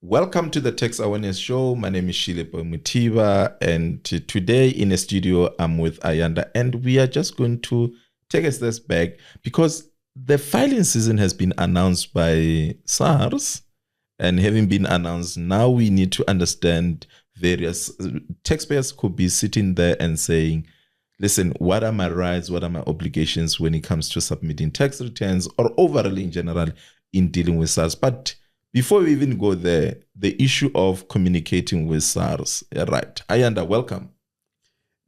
Welcome to the Tax Awareness Show. My name is Shilepo Mutiba, and today in the studio I'm with Ayanda, and we are just going to take a step back because the filing season has been announced by SARS, and having been announced, now we need to understand various taxpayers could be sitting there and saying, listen, what are my rights, what are my obligations when it comes to submitting tax returns or overall in general in dealing with SARS. But before we even go there, the issue of communicating with SARS. Right. Ayanda, welcome.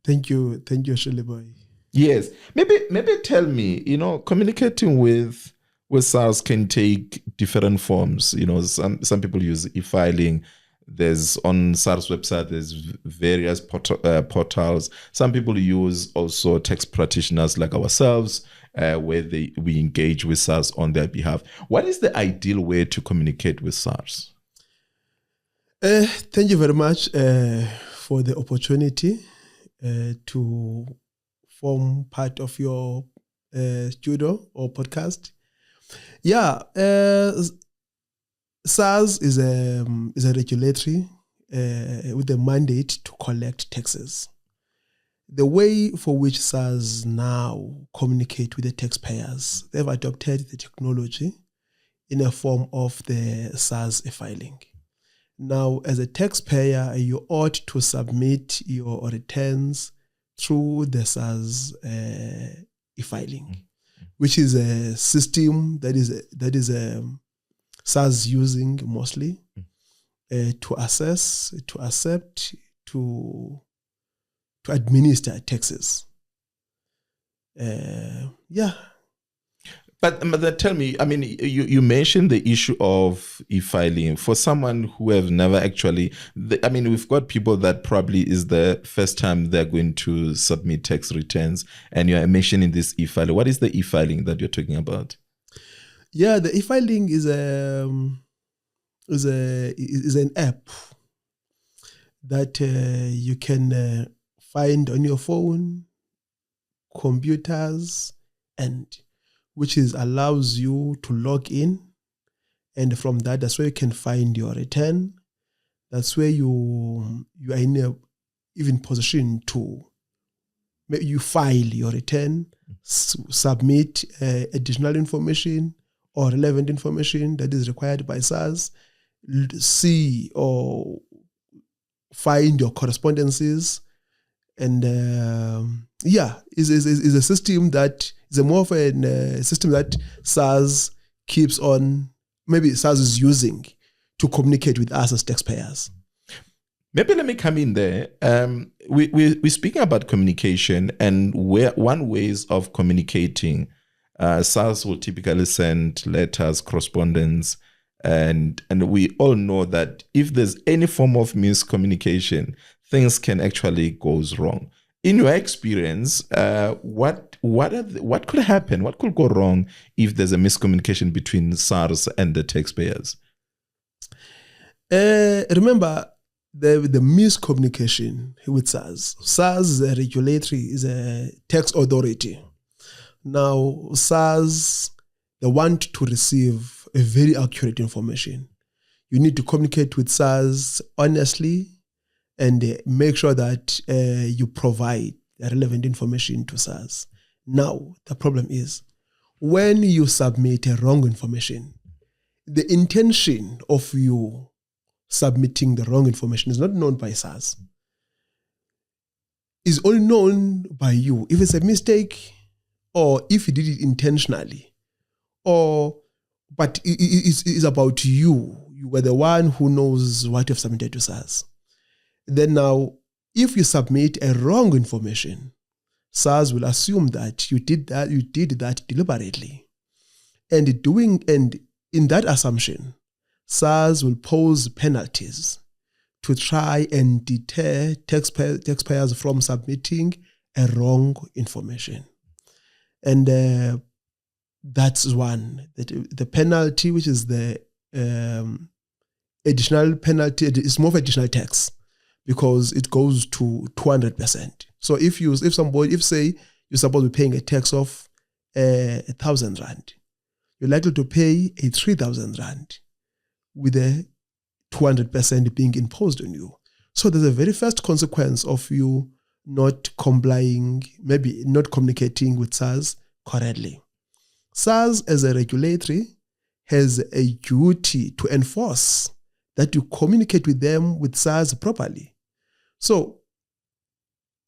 Thank you, Shileboy. Yes. Maybe tell me, communicating with SARS can take different forms. Some people use e-filing. There's on SARS website, there's various portals. Some people use also tax practitioners like ourselves, where we engage with SARS on their behalf. What is the ideal way to communicate with SARS? Thank you very much for the opportunity to form part of your studio or podcast. Yeah, SARS is a regulatory with a mandate to collect taxes. The way for which SARS now communicate with the taxpayers, they've adopted the technology in a form of the SARS e-filing. Now, as a taxpayer, you ought to submit your returns through the SARS e-filing, which is a system that is SARS using mostly to assess, to accept, to administer taxes. But tell me, I mean, you mentioned the issue of e-filing. For someone who have never actually, we've got people that probably is the first time they're going to submit tax returns, and you're mentioning this e-filing. What is the e-filing that you're talking about? Yeah, the e-filing is an app that you can find on your phone, computers, and which allows you to log in, and from that's where you can find your return. That's where you are in a even position to you file your return, submit additional information or relevant information that is required by SARS, see or find your correspondences, and is a system that is more of a system that SARS keeps on. Maybe SARS is using to communicate with us as taxpayers. Maybe let me come in there. We're speaking about communication, and one ways of communicating. SARS will typically send letters, correspondence, and we all know that if there's any form of miscommunication, things can actually go wrong. In your experience, what could happen? What could go wrong if there's a miscommunication between SARS and the taxpayers? Remember the miscommunication with SARS. SARS is is a tax authority. Now, SARS, they want to receive a very accurate information. You need to communicate with SARS honestly and make sure that you provide relevant information to SARS. Now, the problem is, when you submit a wrong information, the intention of you submitting the wrong information is not known by SARS. It's only known by you. If it's a mistake, or if you did it intentionally, but it's about you. You were the one who knows what you've submitted to SARS. Then now, if you submit a wrong information, SARS will assume that you did that deliberately. And in that assumption, SARS will pose penalties to try and deter taxpayers from submitting a wrong information. And that's one. The penalty, which is the additional penalty, is more of additional tax because it goes to 200%. So if say you're supposed to be paying a tax of 1,000 rand, you're likely to pay 3,000 rand with a 200% being imposed on you. So there's a very first consequence of you not complying, maybe not communicating with SARS correctly. SARS as a regulatory has a duty to enforce that you communicate with them with SARS properly. So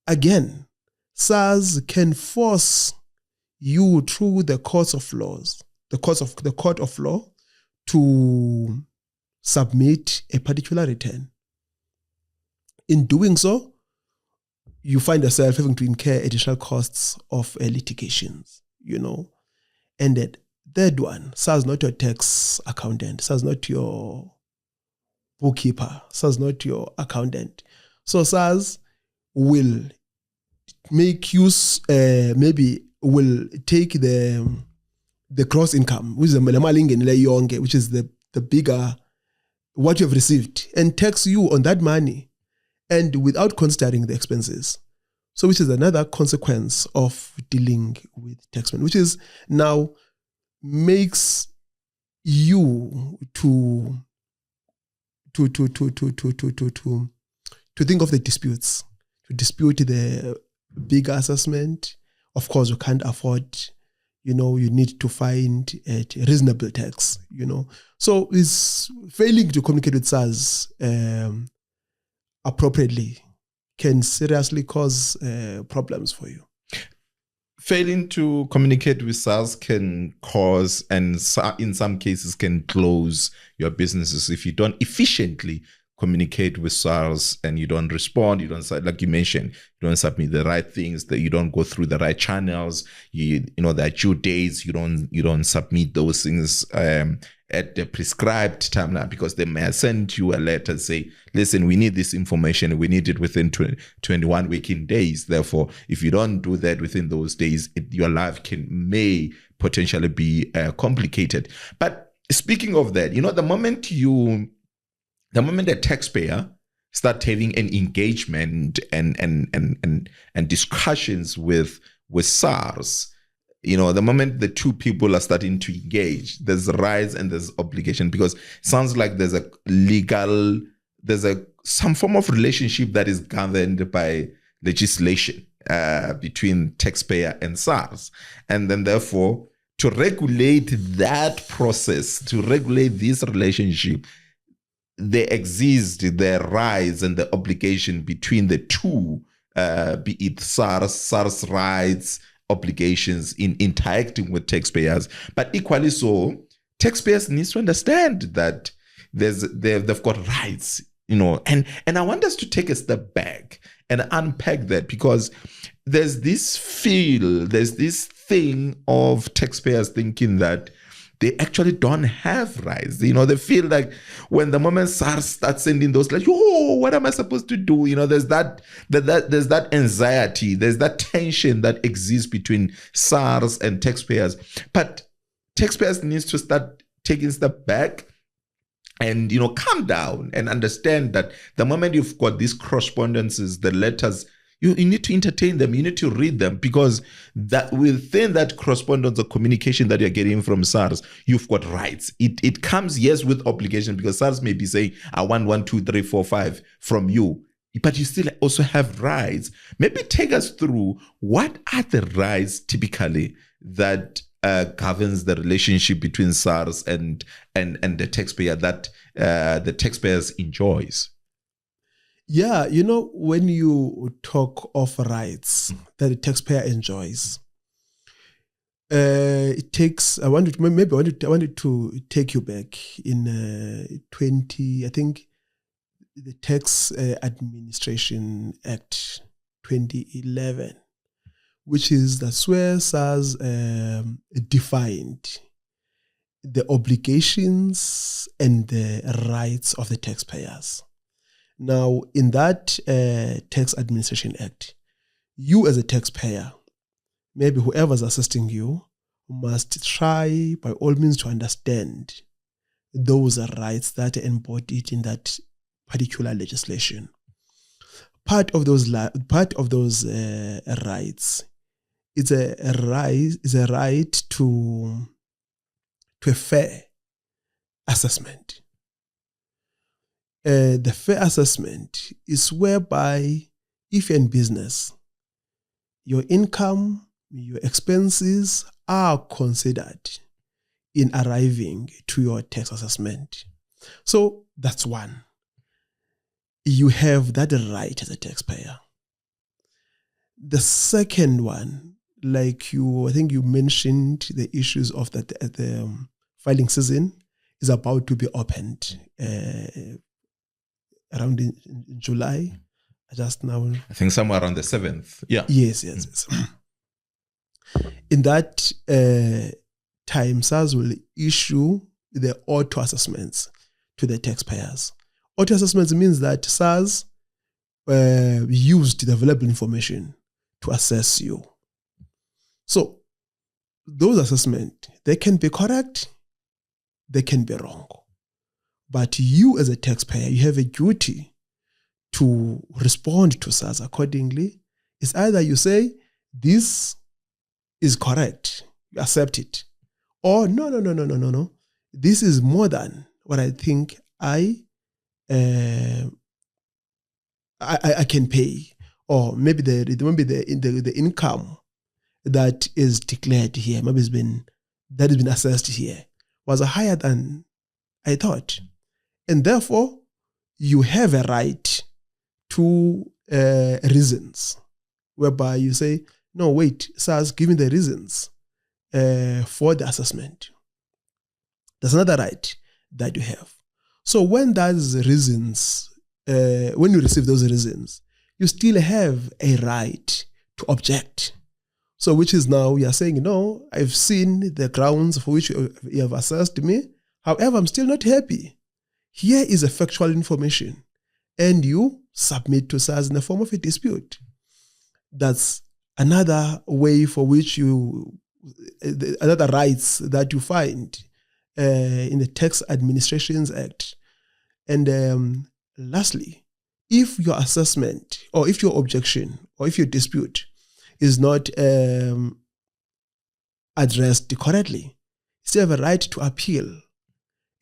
again, SARS can force you through the courts of laws, the court of law, to submit a particular return. In doing so, you find yourself having to incur additional costs of litigations, And the third one, SARS not your tax accountant, SARS not your bookkeeper, SARS not your accountant. So SARS will make use, will take the gross income, which is the bigger, what you have received, and tax you on that money, and without considering the expenses. So which is another consequence of dealing with taxmen, which is now makes you to think of the disputes, to dispute the bigger assessment. Of course, you can't afford, you need to find a reasonable tax, So is failing to communicate with SARS appropriately can seriously cause problems for you. Failing to communicate with SARS can cause, and in some cases can close your businesses if you don't efficiently communicate with SARS and you don't respond, you don't, like you mentioned, you don't submit the right things, that you don't go through the right channels, there are due dates, you don't submit those things at the prescribed timeline, because they may send you a letter and say, listen, we need this information, we need it within 21 working days. Therefore, if you don't do that within those days, your life may potentially be complicated. But speaking of that, the moment the taxpayer start having an engagement and discussions with SARS, the moment the two people are starting to engage, there's rights and there's obligation, because it sounds like there's some form of relationship that is governed by legislation between taxpayer and SARS. And then therefore, to regulate that process, to regulate this relationship, there exist the rights and the obligation between the two, be it SARS rights, obligations in interacting with taxpayers. But equally so, taxpayers need to understand that they've got rights, and I want us to take a step back and unpack that, because there's this thing of taxpayers thinking that they actually don't have rights. They feel like when the moment SARS starts sending those, like, oh, what am I supposed to do? There's that anxiety, there's that tension that exists between SARS and taxpayers. But taxpayers need to start taking a step back and, calm down and understand that the moment you've got these correspondences, the letters, you need to entertain them, you need to read them, because that within that correspondence or communication that you're getting from SARS, you've got rights. It comes, yes, with obligation, because SARS may be saying, I want 1, 2, 3, 4, 5 from you, but you still also have rights. Maybe take us through, what are the rights typically that governs the relationship between SARS and the taxpayer that the taxpayers enjoys? Yeah, when you talk of rights that the taxpayer enjoys, it takes. I wanted to take you back in 20. I think the Tax Administration Act 2011, that's where SARS defined the obligations and the rights of the taxpayers. Now, in that Tax Administration Act, you as a taxpayer, maybe whoever's assisting you, must try by all means to understand those rights that are embodied in that particular legislation. Part of those rights is a right to a fair assessment. the fair assessment is whereby if you're in business, your income, your expenses are considered in arriving to your tax assessment. So that's one. You have that right as a taxpayer. The second one, I think you mentioned the issues of that the filing season is about to be opened around in July. Just now, I think somewhere around the 7th. Yeah. Yes. In that time, SARS will issue the auto assessments to the taxpayers. Auto assessments means that SARS used the available information to assess you. So those assessments, they can be correct, they can be wrong. But you as a taxpayer, you have a duty to respond to SARS accordingly. It's either you say, this is correct, you accept it. Or no. This is more than what I think I can pay. Or maybe the income that is declared here, maybe that has been assessed here, was higher than I thought. And therefore, you have a right to reasons, whereby you say, no, wait, SARS, give me the reasons for the assessment. There's another right that you have. So when those reasons, when you receive those reasons, you still have a right to object. So which is now, you are saying, no, I've seen the grounds for which you have assessed me. However, I'm still not happy. Here is a factual information. And you submit to SARS in the form of a dispute. That's another way for which another rights that you find in the Tax Administrations Act. And lastly, if your assessment or if your objection or if your dispute is not addressed correctly, you still have a right to appeal,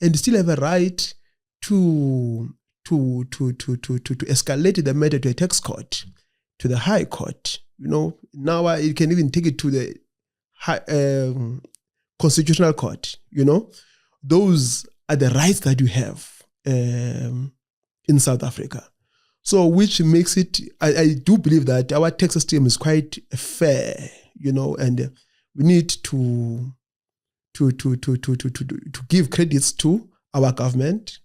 and you still have a right to escalate the matter to a tax court, to the High Court. Now you can even take it to the Constitutional Court. Those are the rights that you have in South Africa. So which makes it, I do believe that our tax system is quite fair, and we need to give credits to our government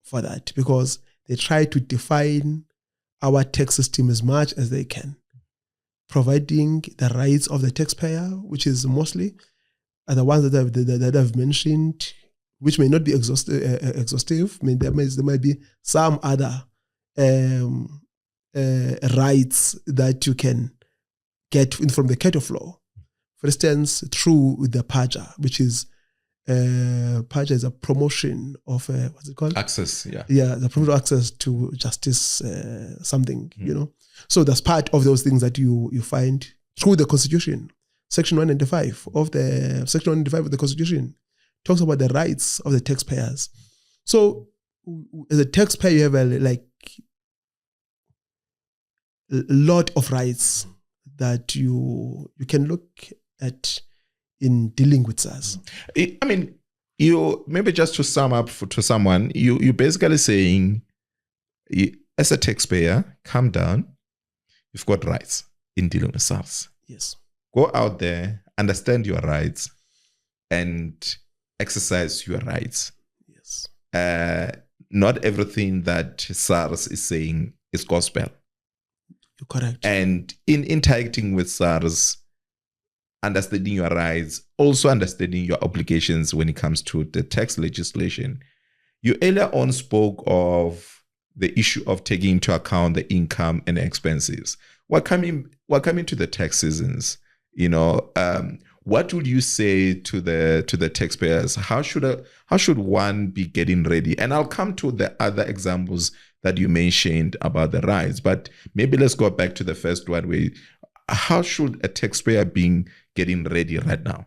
for that, because they try to define our tax system as much as they can, providing the rights of the taxpayer, which is mostly are the ones that I've mentioned, which may not be exhaustive. I mean, there might be some other rights that you can get from the Court of Law. For instance, through the PAJA, which is PAJA is a promotion of what's it called? Access, yeah. Yeah, the promotion of access to justice, something, So that's part of those things that you find through the Constitution. Section 195 of the Constitution talks about the rights of the taxpayers. So as a taxpayer, you have a lot of rights that you can look at in dealing with SARS. I mean, you maybe just to sum up to someone, you're basically saying, as a taxpayer, calm down. You've got rights in dealing with SARS. Yes. Go out there, understand your rights, and exercise your rights. Yes. Not everything that SARS is saying is gospel. You're correct. And in interacting with SARS, understanding your rights, also understanding your obligations when it comes to the tax legislation. You earlier on spoke of the issue of taking into account the income and the expenses. We're coming to the tax seasons. What would you say to the taxpayers? How should one be getting ready? And I'll come to the other examples that you mentioned about the rights, but maybe let's go back to the first one. How should a taxpayer be getting ready right now?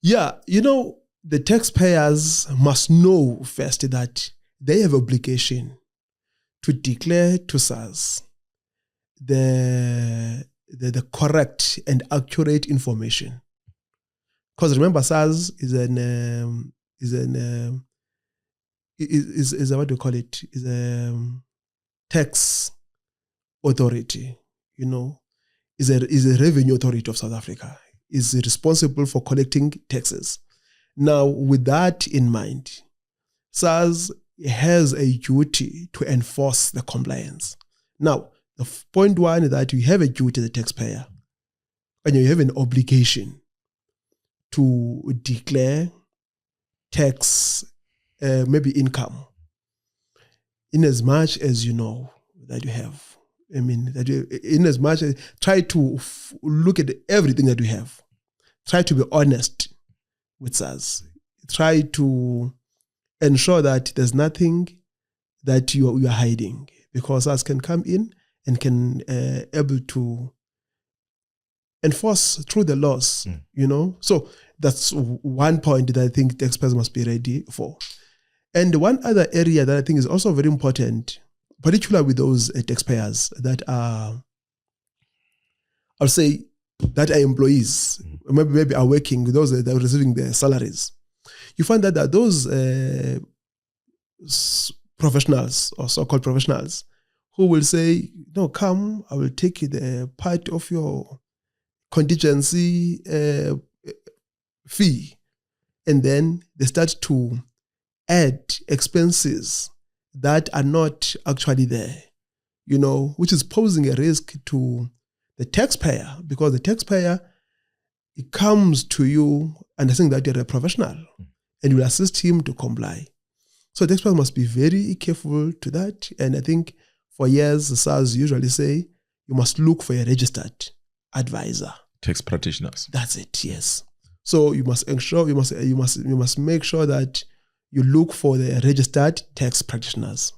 Yeah, the taxpayers must know first that they have obligation to declare to SARS the correct and accurate information. Because remember, SARS is what do you call it? Is a tax authority, is a revenue authority of South Africa, is responsible for collecting taxes. Now, with that in mind, SARS has a duty to enforce the compliance. Now, the point one is that you have a duty as a taxpayer, and you have an obligation to declare tax, maybe income, in as much as you know that you have. I mean, that you, in as much as try to look at everything that you have. Try to be honest with SARS. Try to ensure that there's nothing that you are hiding, because SARS can come in and can able to enforce through the laws, So that's one point that I think taxpayers must be ready for. And one other area that I think is also very important, particularly with those taxpayers that are, I'll say, that are employees, maybe are working, with those that are receiving their salaries. You find that those professionals or so-called professionals who will say, no, come, I will take the part of your contingency fee. And then they start to add expenses that are not actually there, which is posing a risk to the taxpayer, because the taxpayer, it comes to you understanding that you're a professional and you will assist him to comply. So taxpayers must be very careful to that. And I think for years, the SARS usually say, you must look for a registered advisor. Tax practitioners. That's it, yes. So you must ensure, you must make sure that you look for the registered tax practitioners.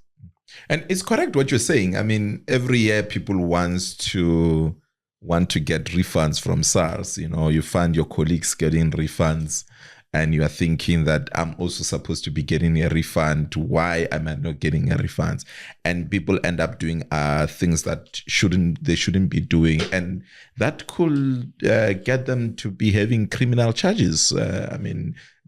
And it's correct what you're saying. I mean, every year people want to get refunds from SARS. You find your colleagues getting refunds, and you are thinking that I'm also supposed to be getting a refund. Why am I not getting a refund? And people end up doing things that they shouldn't be doing, and that could get them to be having criminal charges.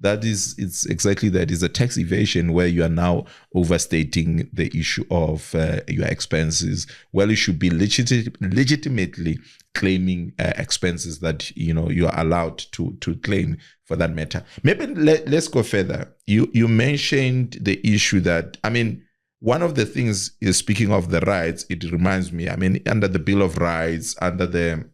It's exactly that. It's a tax evasion where you are now overstating the issue of your expenses. Well, you should be legitimately claiming expenses that you are allowed to claim for that matter. Maybe let's go further. You mentioned the issue that, one of the things is, speaking of the rights, it reminds me, under the Bill of Rights, under the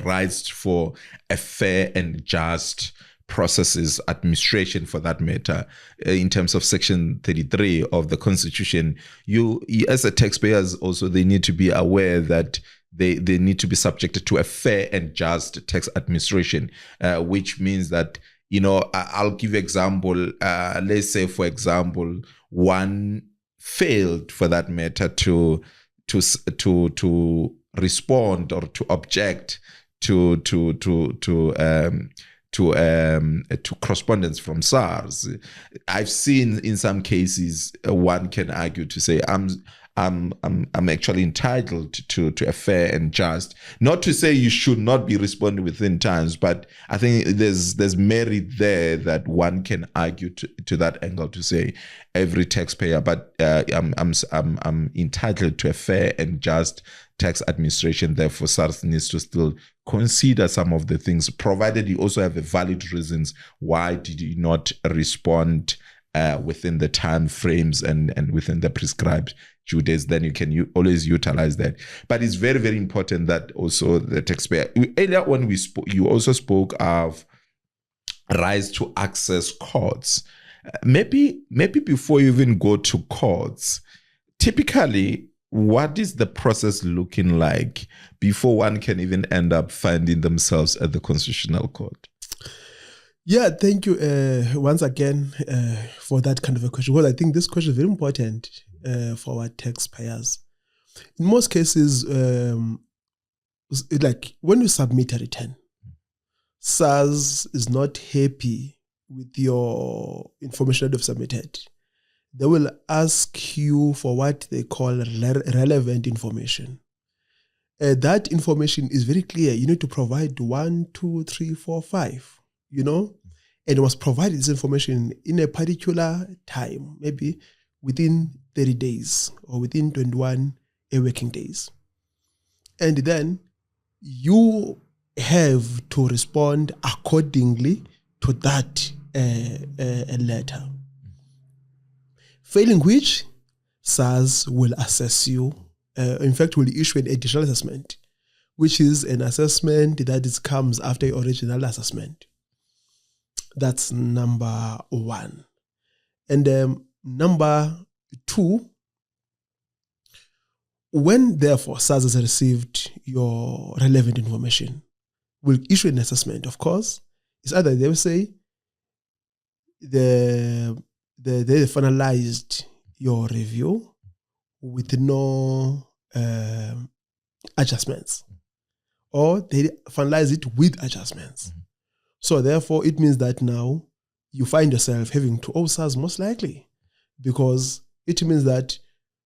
rights for a fair and just processes, administration for that matter, in terms of Section 33 of the Constitution, you as a taxpayers also, they need to be aware that they need to be subjected to a fair and just tax administration, which means that, I'll give you example. Let's say, for example, one failed, for that matter, to respond or to object to correspondence from SARS. I've seen in some cases one can argue to say I'm actually entitled to a fair and just. Not to say you should not be responding within times, but I think there's merit there that one can argue to that angle to say every taxpayer, but I'm entitled to a fair and just tax administration. Therefore, SARS needs to still consider some of the things, provided you also have a valid reasons why did you not respond within the time frames and within the prescribed due days. Then you can always utilize that. But it's very, very important that also the taxpayer. Earlier when you also spoke of rights to access courts. Maybe before you even go to courts, typically, what is the process looking like before one can even end up finding themselves at the Constitutional Court? Yeah, thank you once again for that kind of a question. Well, I think this question is very important for our taxpayers. In most cases, like when you submit a return, SARS is not happy with your information that you've submitted. they will ask you for what they call relevant information. That information is very clear. You need to provide 1, 2, 3, 4, 5, and you must provide this information in a particular time, maybe within 30 days or within 21 working days. And then you have to respond accordingly to that letter. Failing which, SARS will assess you. In fact, will issue an additional assessment, which is an assessment that comes after your original assessment. That's number 1. And number 2, when therefore SARS has received your relevant information, will issue an assessment. Of course, it's either they will say they finalized your review with no adjustments, or they finalize it with adjustments. Mm-hmm. So therefore, it means that now you find yourself having to owe SARS most likely, because it means that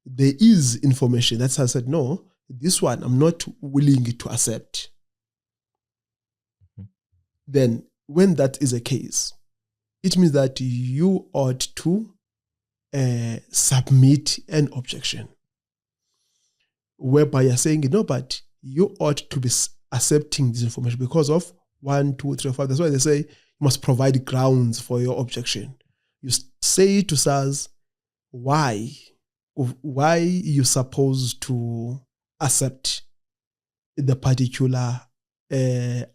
there is information that SARS said, no, this one I'm not willing to accept. Mm-hmm. Then when that is the case, it means that you ought to submit an objection, whereby you're saying, but you ought to be accepting this information because of 1, 2, 3, 5. That's why they say you must provide grounds for your objection. You say to SARS why you're supposed to accept the particular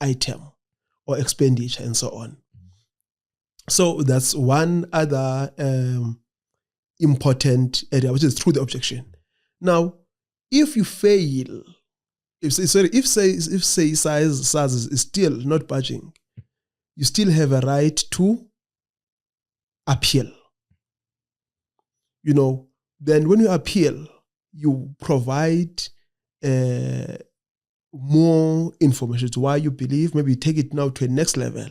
item or expenditure and so on. So that's one other important area, which is through the objection. Now, if you fail, if SARS is still not budging, you still have a right to appeal. Then when you appeal, you provide more information to why you believe. Maybe you take it now to a next level,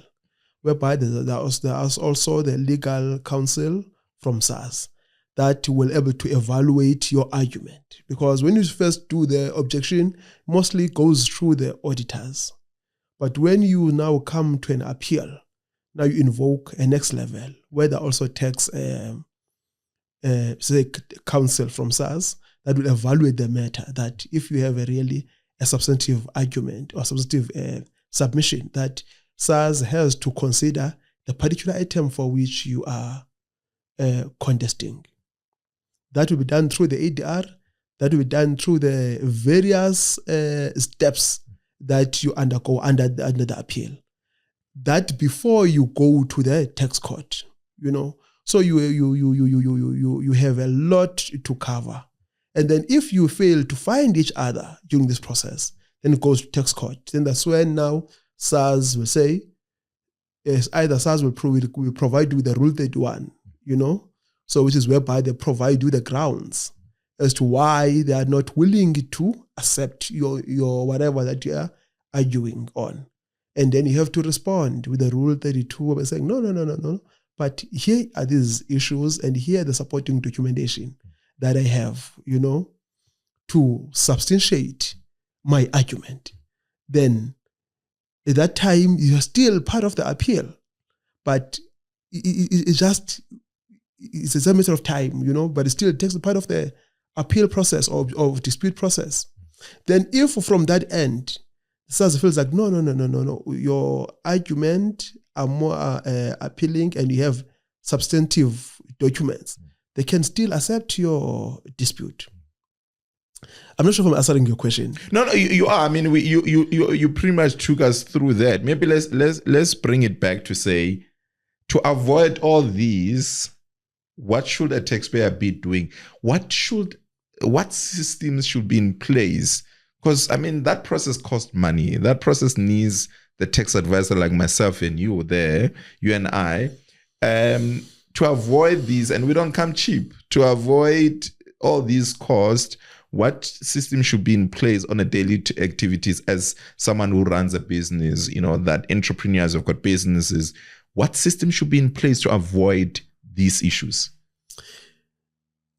whereby there's also the legal counsel from SARS that will able to evaluate your argument. Because when you first do the objection, mostly goes through the auditors. But when you now come to an appeal, now you invoke a next level, where there also takes counsel from SARS that will evaluate the matter, that if you have a substantive argument or substantive submission, that SARS has to consider the particular item for which you are contesting. That will be done through the ADR. That will be done through the various steps that you undergo under the appeal. That before you go to the tax court, So you have a lot to cover. And then if you fail to find each other during this process, then it goes to tax court. Then that's when now SARS will say, either SARS will provide you with the Rule 31, so which is whereby they provide you the grounds as to why they are not willing to accept your whatever that you are arguing on. And then you have to respond with the Rule 32 by saying, no. But here are these issues, and here are the supporting documentation that I have, to substantiate my argument. Then at that time, you're still part of the appeal, but it's a matter of time, but it still takes part of the appeal process or dispute process. Then if from that end, SARS feels like, no, your argument are more appealing and you have substantive documents, they can still accept your dispute. I'm not sure if I'm answering your question. No, you are. I mean, you pretty much took us through that. Maybe let's bring it back to say, to avoid all these, what should a taxpayer be doing? What systems should be in place? Because that process costs money. That process needs the tax advisor like myself and you and I, to avoid these, and we don't come cheap, to avoid all these costs. What system should be in place on a daily activities as someone who runs a business, that entrepreneurs have got businesses? What system should be in place to avoid these issues?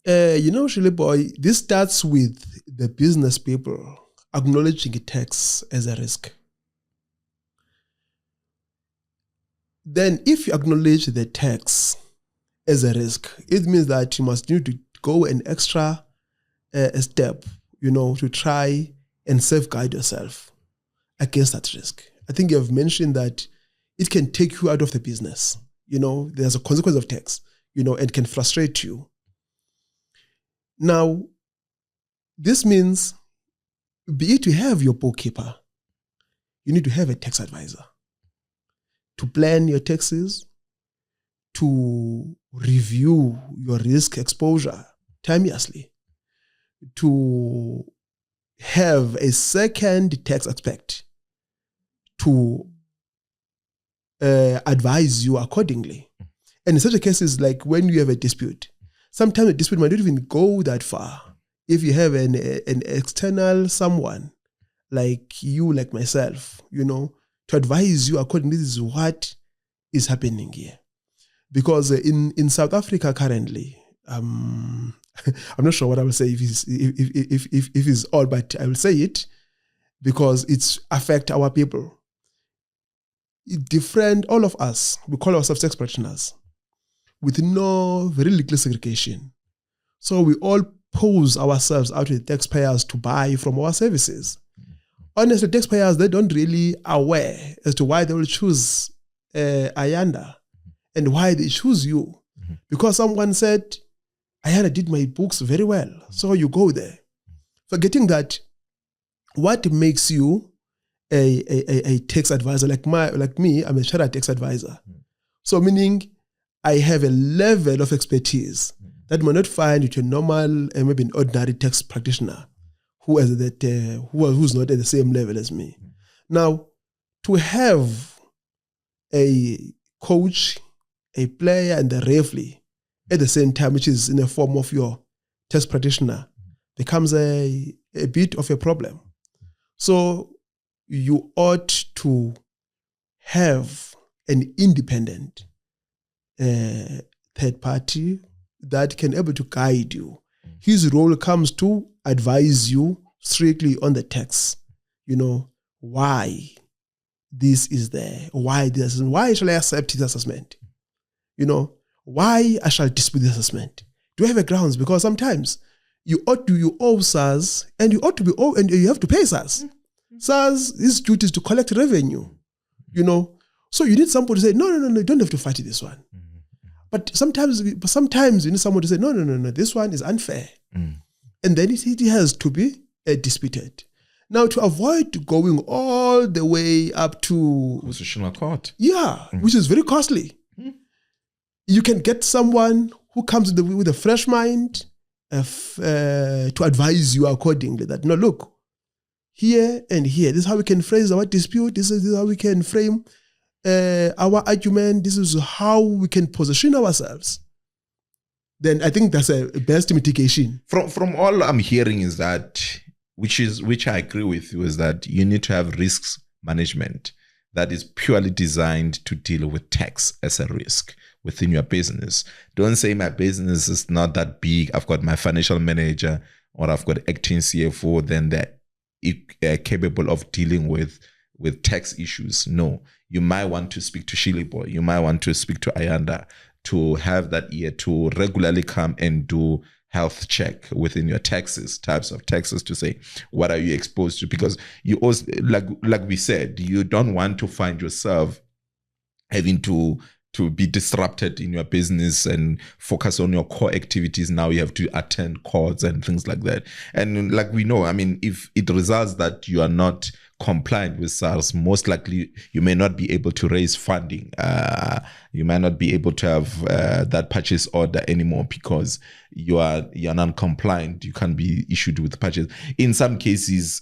Shirley boy, this starts with the business people acknowledging tax as a risk. Then if you acknowledge the tax as a risk, it means that you must need to go an extra step, to try and safeguard yourself against that risk. I think you have mentioned that it can take you out of the business. There's a consequence of tax, and can frustrate you. Now, this means, be it to have your bookkeeper, you need to have a tax advisor to plan your taxes, to review your risk exposure timeously, to have a second tax expert to advise you accordingly. And in such a cases, like when you have a dispute, sometimes the dispute might not even go that far. If you have an external someone like you, like myself, to advise you accordingly, this is what is happening here. Because in South Africa currently, I'm not sure what I will say if it's all, but I will say it because it's affect our people. All of us, we call ourselves tax practitioners with no very little segregation. So we all pose ourselves out to the taxpayers to buy from our services. Honestly, taxpayers, they don't really aware as to why they will choose Ayanda and why they choose you. Because someone said, Ayanda did my books very well, so you go there. Forgetting that what makes you a tax advisor, like me, I'm a chartered tax advisor. So meaning I have a level of expertise that you might not find with a normal, maybe an ordinary tax practitioner who's not at the same level as me. Now, to have a coach, a player, and a referee at the same time, which is in the form of your tax practitioner, becomes a bit of a problem. So you ought to have an independent third party that can able to guide you. His role comes to advise you strictly on the tax. Why this is there, why shall I accept his assessment? Why I shall dispute the assessment? Do I have a grounds? Because sometimes you owe SARS and you ought to be and you have to pay SARS. SARS, his duty is to collect revenue, So you need somebody to say, no, you don't have to fight this one. But sometimes you need someone to say, no, this one is unfair. And then it has to be disputed. Now, to avoid going all the way up to Constitutional Court. Yeah, which is very costly. You can get someone who comes with a fresh mind to advise you accordingly that, no, look, here and here, this is how we can phrase our dispute, this is how we can frame our argument, this is how we can position ourselves. Then I think that's a best mitigation. From all I'm hearing is that, which I agree with you, is that you need to have risks management that is purely designed to deal with tax as a risk within your business. Don't say my business is not that big, I've got my financial manager or I've got acting CFO, then they're capable of dealing with tax issues. No, you might want to speak to Shilibo, you might want to speak to Ayanda to have that ear to regularly come and do health check within your types of taxes, to say, what are you exposed to? Because you also, like we said, you don't want to find yourself having to be disrupted in your business and focus on your core activities. Now you have to attend courts and things like that. And like we know, if it results that you are not compliant with SARS, most likely you may not be able to raise funding. You might not be able to have that purchase order anymore because you're non-compliant. You can't be issued with purchase. In some cases,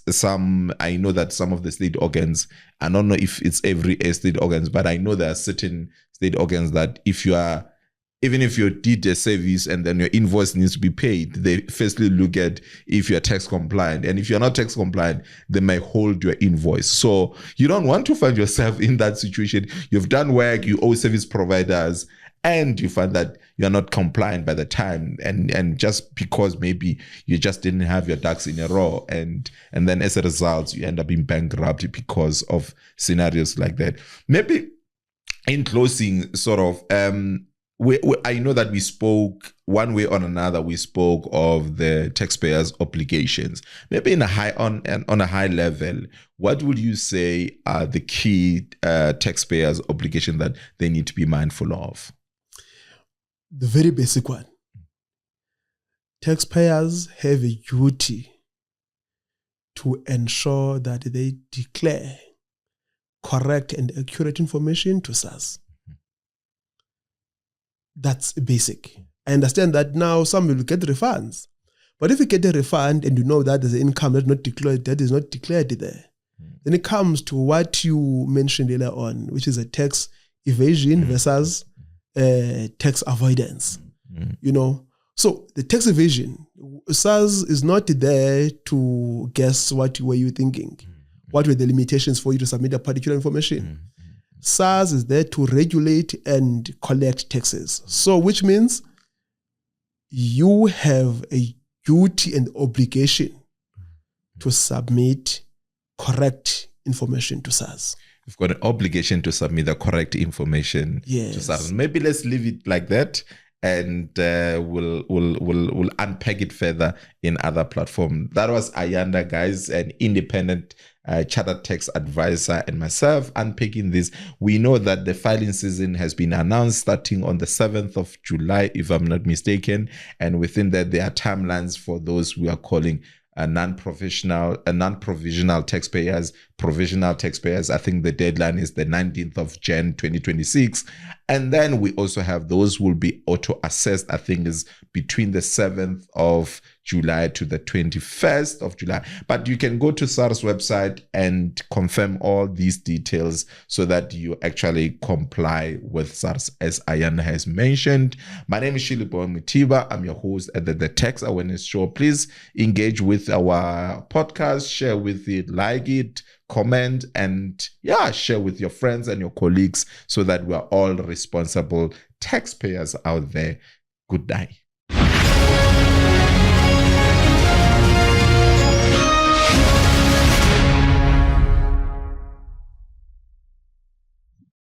I know that some of the state organs, I don't know if it's every state organs, but I know there are certain state organs that even if you did a service and then your invoice needs to be paid, they firstly look at if you're tax compliant. And if you're not tax compliant, they may hold your invoice. So you don't want to find yourself in that situation. You've done work, you owe service providers, and you find that you're not compliant by the time, and just because maybe you just didn't have your ducks in a row, and then as a result you end up being bankrupt because of scenarios like that. Maybe in closing, sort of, I know that we spoke one way or another. We spoke of the taxpayers' obligations. Maybe on a high level, what would you say are the key taxpayers' obligations that they need to be mindful of? The very basic one. Taxpayers have a duty to ensure that they declare correct and accurate information to SARS. That's basic. I understand that now some will get refunds. But if you get a refund and you know that there's an income that is not declared there, then it comes to what you mentioned earlier on, which is a tax evasion versus tax avoidance. So the tax evasion, SARS is not there to guess what were you thinking. What were the limitations for you to submit a particular information? SARS is there to regulate and collect taxes. So which means you have a duty and obligation to submit correct information to SARS. You've got an obligation to submit the correct information to SARS. Maybe let's leave it like that, and we'll unpack it further in other platforms. That was Ayanda, guys, an independent chartered tax advisor, and myself unpacking this. We know that the filing season has been announced starting on the 7th of July, if I'm not mistaken, and within that there are timelines for those we are calling non-provisional taxpayers, provisional taxpayers. I think the deadline is the 19th of Jan 2026. And then we also have those who will be auto-assessed, I think is between the 7th of July to the 21st of July. But you can go to SARS website and confirm all these details so that you actually comply with SARS, as Ayanda has mentioned. My name is Mutiba. I'm your host at the Tax Awareness Show. Please engage with our podcast, share with it, like it, comment, and share with your friends and your colleagues so that we are all responsible taxpayers out there. Good day.